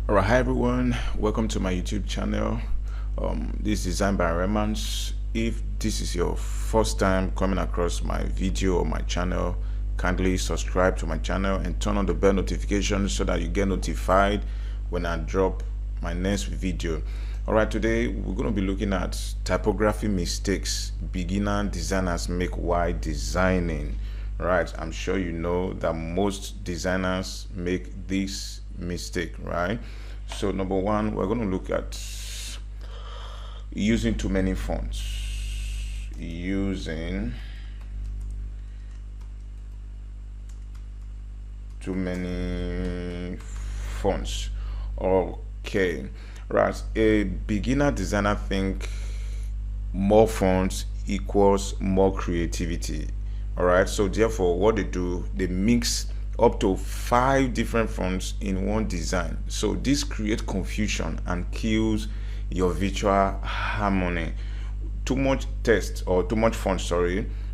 Alright, hi everyone, welcome to my YouTube channel. This is Design by Remans. If this is your first time coming across my video or my channel, kindly subscribe to my channel and turn on the bell notification so that you get notified when I drop my next video. Alright, today we're going to be looking at typography mistakes beginner designers make while designing. Right, I'm sure you know that most designers make this mistake, right? So number one, we're going to look at using too many fonts. Using too many fonts. Okay, right. A beginner designer think more fonts equals more creativity. All right, so therefore what they do, they mix up to 5 different fonts in one design. So this creates confusion and kills your visual harmony. Too much text or too much font,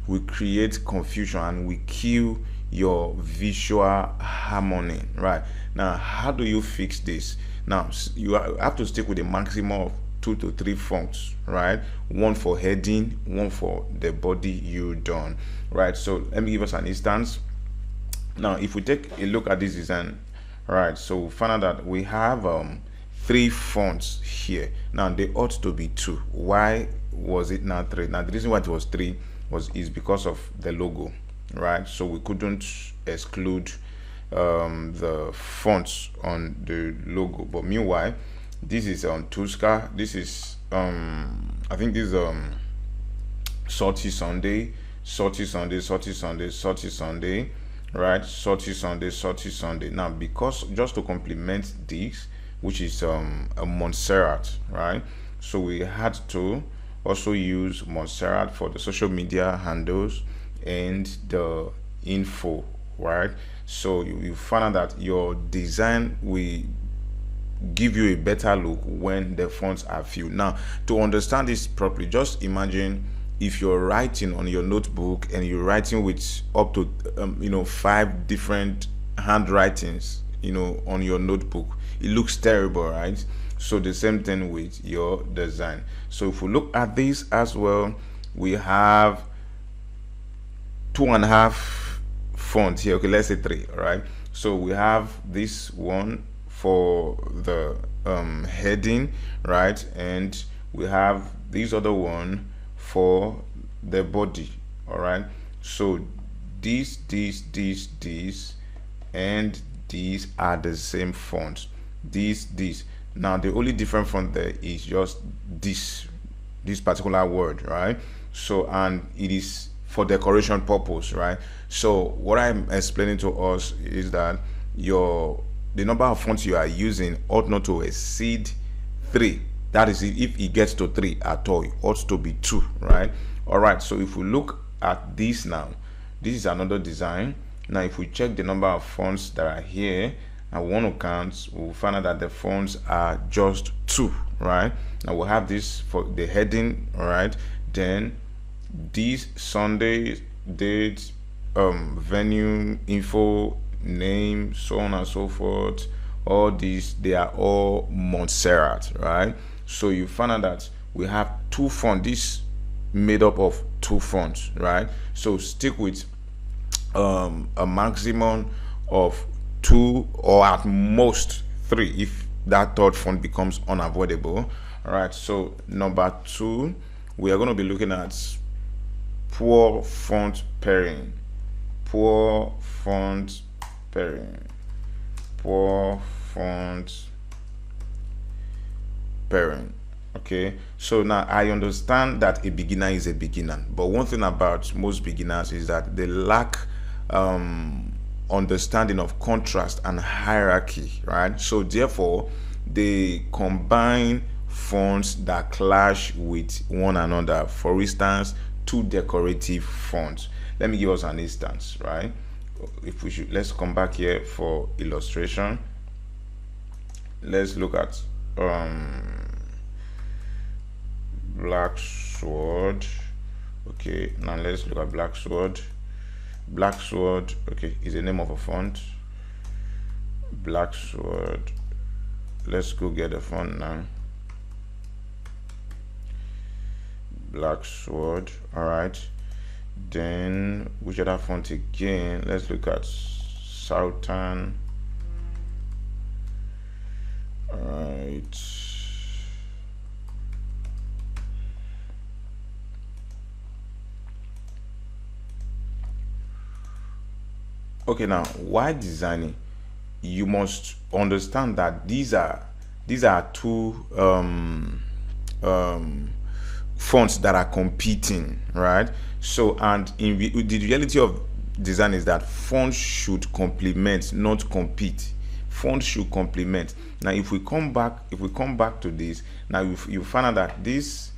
will create confusion and will kill your visual harmony. Right, now how do you fix this? Now you have to stick with a maximum of 2 to 3 fonts, right? One for heading, one for the body you done, right? So let me give us an instance. Now if we take a look at this design, right, so we find out that we have 3 fonts here. Now they ought to be 2. Why was it not 3? Now the reason why it was 3 is because of the logo, right? So we couldn't exclude the fonts on the logo. But meanwhile, this is on Tuska. This is I think this is Salty Sunday, Salty Sunday, Salty Sunday, Salty Sunday, right? Salty Sunday, Salty Sunday. Now because just to complement this, which is a Montserrat, right? So we had to also use Montserrat for the social media handles and the info, right? So you find out that your design will give you a better look when the fonts are few. Now to understand this properly, just imagine if you're writing on your notebook and you're writing with up to 5 different handwritings on your notebook. It looks terrible, right? So the same thing with your design. So if we look at this as well, we have 2.5 fonts here. Okay, let's say 3, right? So we have this one for the heading, right, and we have this other one for the body. All right, so these and these are the same font. These now the only different font there is just this particular word, right? So and it is for decoration purpose, right? So what I'm explaining to us is that the number of fonts you are using ought not to exceed 3. That is, if it gets to 3 at all, it ought to be 2, right? All right, so if we look at this now, this is another design. Now if we check the number of fonts that are here and one to count, we'll find out that the fonts are just 2, right? Now we'll have this for the heading, all right? Then these Sunday date, venue, info, name, so on and so forth. All these, they are all Montserrat, right? So you find out that we have 2 fonts. This made up of 2 fonts, right? So stick with a maximum of 2 or at most 3 if that third font becomes unavoidable. All right, so number 2, we are going to be looking at poor font pairing. Poor font pairing. Poor font pairing. Okay, so now I understand that a beginner is a beginner, but one thing about most beginners is that they lack understanding of contrast and hierarchy, right? So therefore they combine fonts that clash with one another. For instance, 2 decorative fonts. Let me give us an instance, right? Let's come back here for illustration. Let's look at Black Sword. Okay, now let's look at Black Sword. Black Sword, okay, is the name of a font. Black Sword, let's go get a font now. Black Sword. All right, then which other font again? Let's look at Southern. All right, okay. Now, why designing? You must understand that these are two fonts that are competing, right? So, and the reality of design is that fonts should complement, not compete. Fonts should complement. Now, if we come back to this, now you find out that this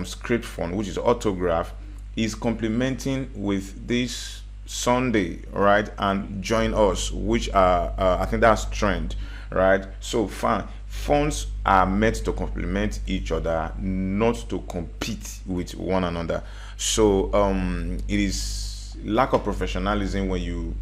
script font, which is autograph, is complementing with this Sunday, right? And join us, which are I think that's trend, right? So fine, fonts are meant to complement each other, not to compete with one another. So it is lack of professionalism when you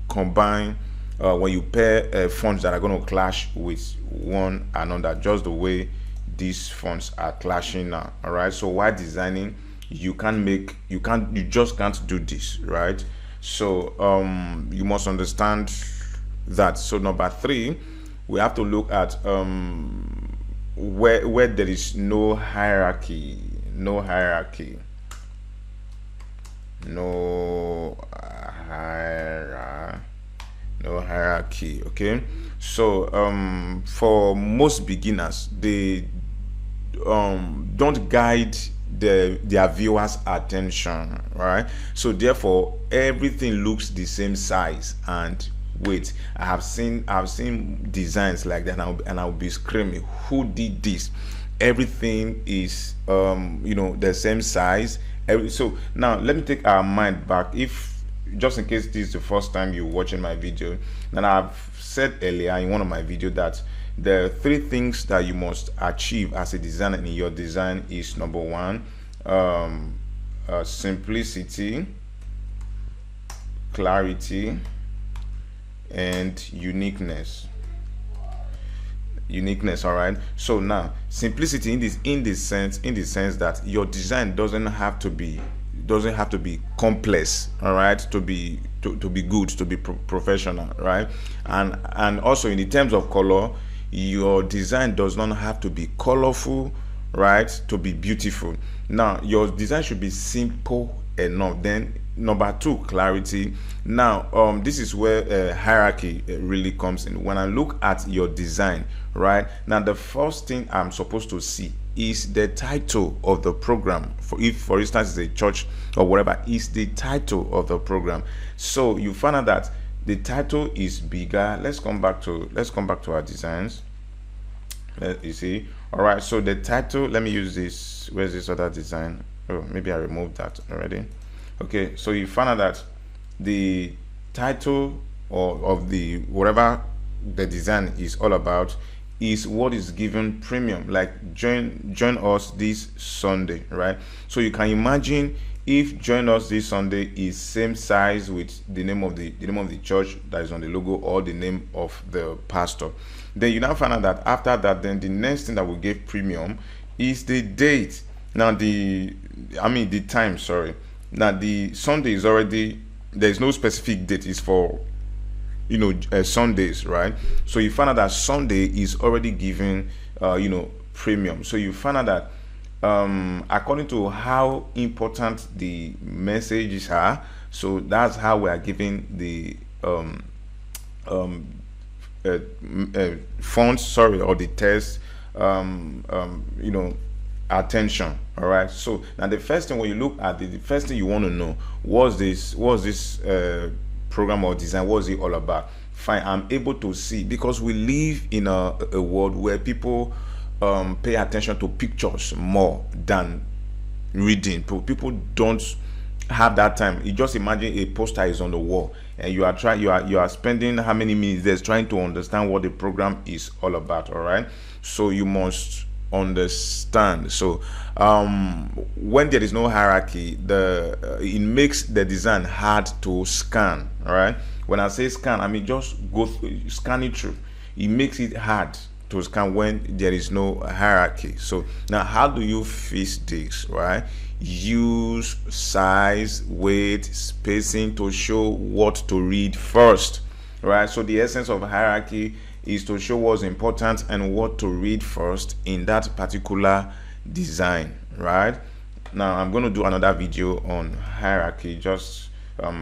combine, when you pair fonts that are going to clash with one another, just the way these fonts are clashing now. All right, so while designing, you just can't do this, right? So you must understand that. So number three, we have to look at where there is no hierarchy, no hierarchy, no hierarchy, no hierarchy. Okay, so for most beginners, they don't guide their viewers attention, right? So therefore everything looks the same size and weight. I've seen designs like that, and I'll be screaming, who did this? Everything is the same size. So now let me take our mind back, if just in case this is the first time you're watching my video. And I've said earlier in one of my videos that the three things that you must achieve as a designer in your design is: number one, simplicity, clarity, and uniqueness. All right, so now simplicity in the sense that your design doesn't have to be complex, all right, to be good, to be professional, right? And also in the terms of color, your design does not have to be colorful, right, to be beautiful. Now your design should be simple enough. Then number two, clarity. Now this is where hierarchy really comes in. When I look at your design, right, now the first thing I'm supposed to see is the title of the program. For instance, it's a church or whatever, is the title of the program. So you find out that the title is bigger. Let's come back to our designs. You see, all right, so the title, let me use this. Where's this other design? Oh, maybe I removed that already. Okay, so you find out that the title of the whatever the design is all about is what is given premium, like join us this Sunday, right? So you can imagine if join us this Sunday is same size with the name of the church that is on the logo, or the name of the pastor, then you now find out that after that, then the next thing that will give premium is the date. Now the time, sorry. Now the Sunday is already, there is no specific date, it's for Sundays, right? So you find out that Sunday is already given premium. So you find out that according to how important the messages are, so that's how we are giving the fonts, sorry, or the text attention. All right, so now the first thing, when you look at the first thing you want to know, was this program or design, what's it all about? Fine, I'm able to see, because we live in a world where people pay attention to pictures more than reading. People don't have that time. You just imagine a poster is on the wall, and you are spending how many minutes there trying to understand what the program is all about. All right, so you must understand. So when there is no hierarchy, it makes the design hard to scan. All right, when I say scan, I mean just go through, scan it through. It makes it hard to scan when there is no hierarchy. So now how do you fix this, right? Use size, weight, spacing to show what to read first, right? So the essence of hierarchy is to show what's important and what to read first in that particular design, right? Now I'm going to do another video on hierarchy, just a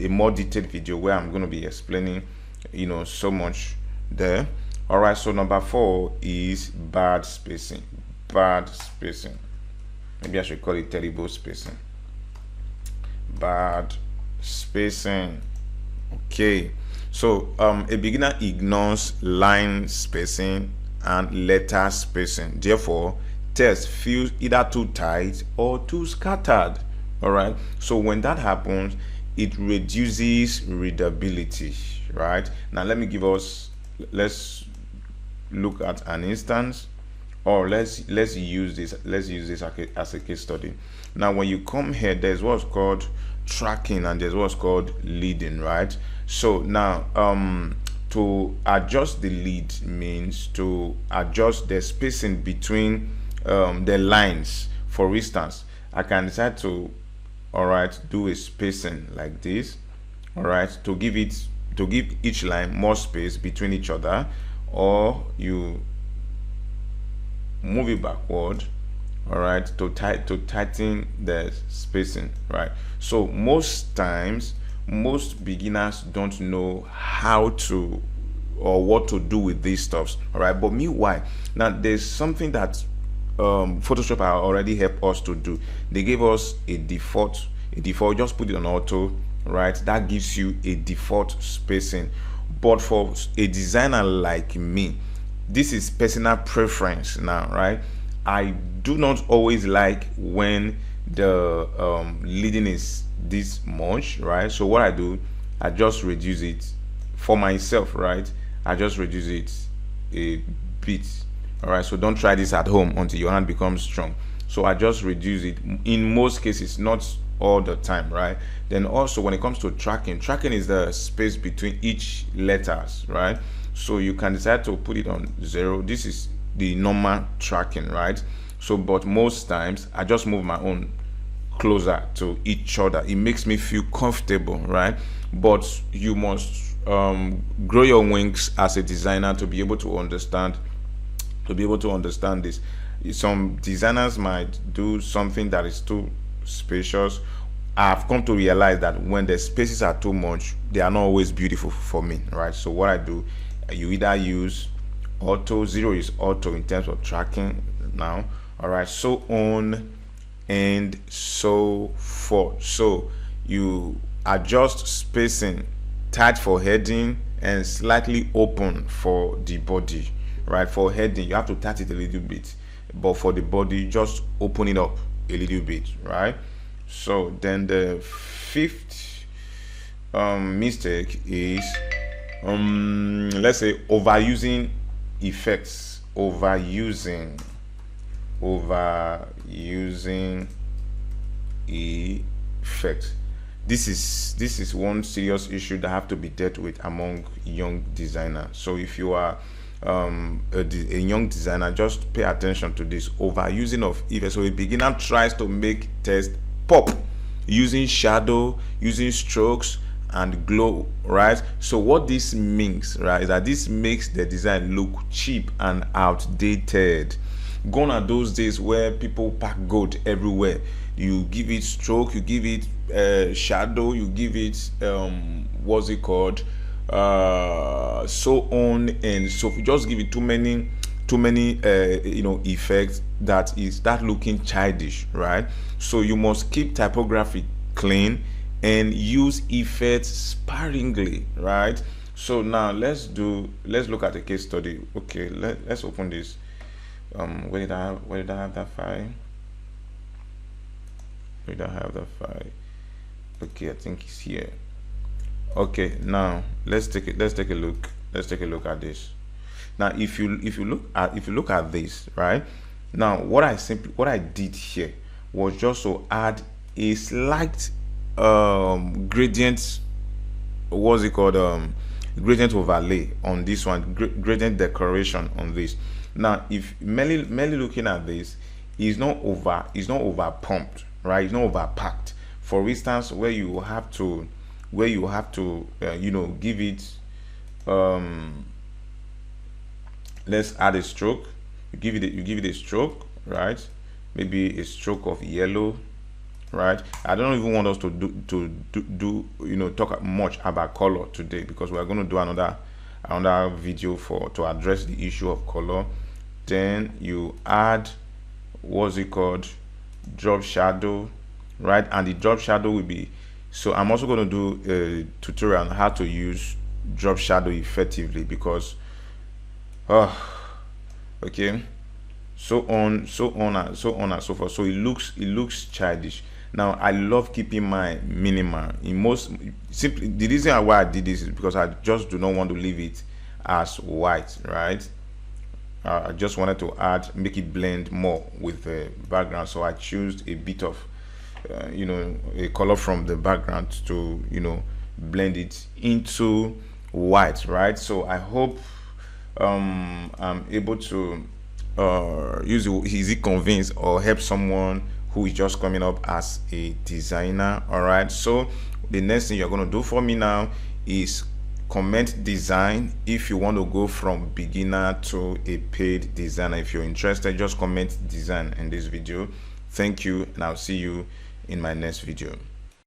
more detailed video where I'm going to be explaining so much there. All right, so number 4 is bad spacing. Maybe I should call it terrible spacing. Bad spacing. Okay, so a beginner ignores line spacing and letter spacing. Therefore, text feels either too tight or too scattered. All right, so when that happens, it reduces readability, right? Now let's look at an instance, or let's use this as a case study. Now when you come here, there's what's called tracking and there's what's called leading, right? So now to adjust the lead means to adjust the spacing between the lines. For instance, I can decide to do a spacing like this, all right, to give each line more space between each other, or you move it backward, all right, to tighten the spacing, right? So most times, most beginners don't know how to or what to do with these stuffs, all right? But meanwhile, now there's something that Photoshop already helped us to do. They gave us a default, just put it on auto, right? That gives you a default spacing. But for a designer like me, this is personal preference now, right? I do not always like when the leading is this much, right? So what I do, I just reduce it for myself, right? I just reduce it a bit. All right, so don't try this at home until your hand becomes strong. So I just reduce it in most cases, not all the time, right? Then also when it comes to tracking is the space between each letters, right? So you can decide to put it on 0. This is the normal tracking, right? So but most times I just move my own closer to each other. It makes me feel comfortable, right? But you must grow your wings as a designer to be able to understand this. Some designers might do something that is too spacious. I've come to realize that when the spaces are too much, they are not always beautiful for me, right? So what I do, you either use auto. 0 is auto in terms of tracking now, all right, so on and so forth. So you adjust spacing, tight for heading and slightly open for the body, right? For heading you have to tight it a little bit, but for the body just open it up a little bit, right? So then the 5th mistake is let's say overusing effects. Overusing effects. This is one serious issue that have to be dealt with among young designers. So if you are a young designer, just pay attention to this overusing of effects. So a beginner tries to make text pop using shadow, using strokes and glow, right? So what this means, right, is that this makes the design look cheap and outdated. Gone are those days where people pack gold everywhere. You give it stroke, you give it shadow, you give it what's it called, so on and so forth. Just give it too many effects that is looking childish, right? So you must keep typography clean and use effects sparingly, right? So now let's look at a case study. Okay, let's open this. Where did I have that file? Where did I have that file? Okay, I think it's here. Okay, now let's take a look at this. Now if you look at this, right? Now what I did here was just to add a slight gradient, what's it called, gradient overlay on this one, gradient decoration on this. Now if merely looking at this, is not over pumped, right? It's not over packed. For instance, where you have to give it, let's add a stroke. You give it a stroke, right? Maybe a stroke of yellow, right? I don't even want us to do talk much about color today, because we're going to do another video to address the issue of color. Then you add, what's it called, drop shadow, right? And the drop shadow will be, so I'm also going to do a tutorial on how to use drop shadow effectively, because okay, so on and so forth. So it looks childish. Now I love keeping my minimal. In most, simply the reason why I did this is because I just do not want to leave it as white, right? I just wanted to make it blend more with the background, so I chose a bit of a color from the background to blend it into white, right? So I hope I'm able to easy convince or help someone who is just coming up as a designer. All right, so the next thing you're going to do for me now is comment design if you want to go from beginner to a paid designer. If you're interested, just comment design in this video. Thank you, and I'll see you in my next video.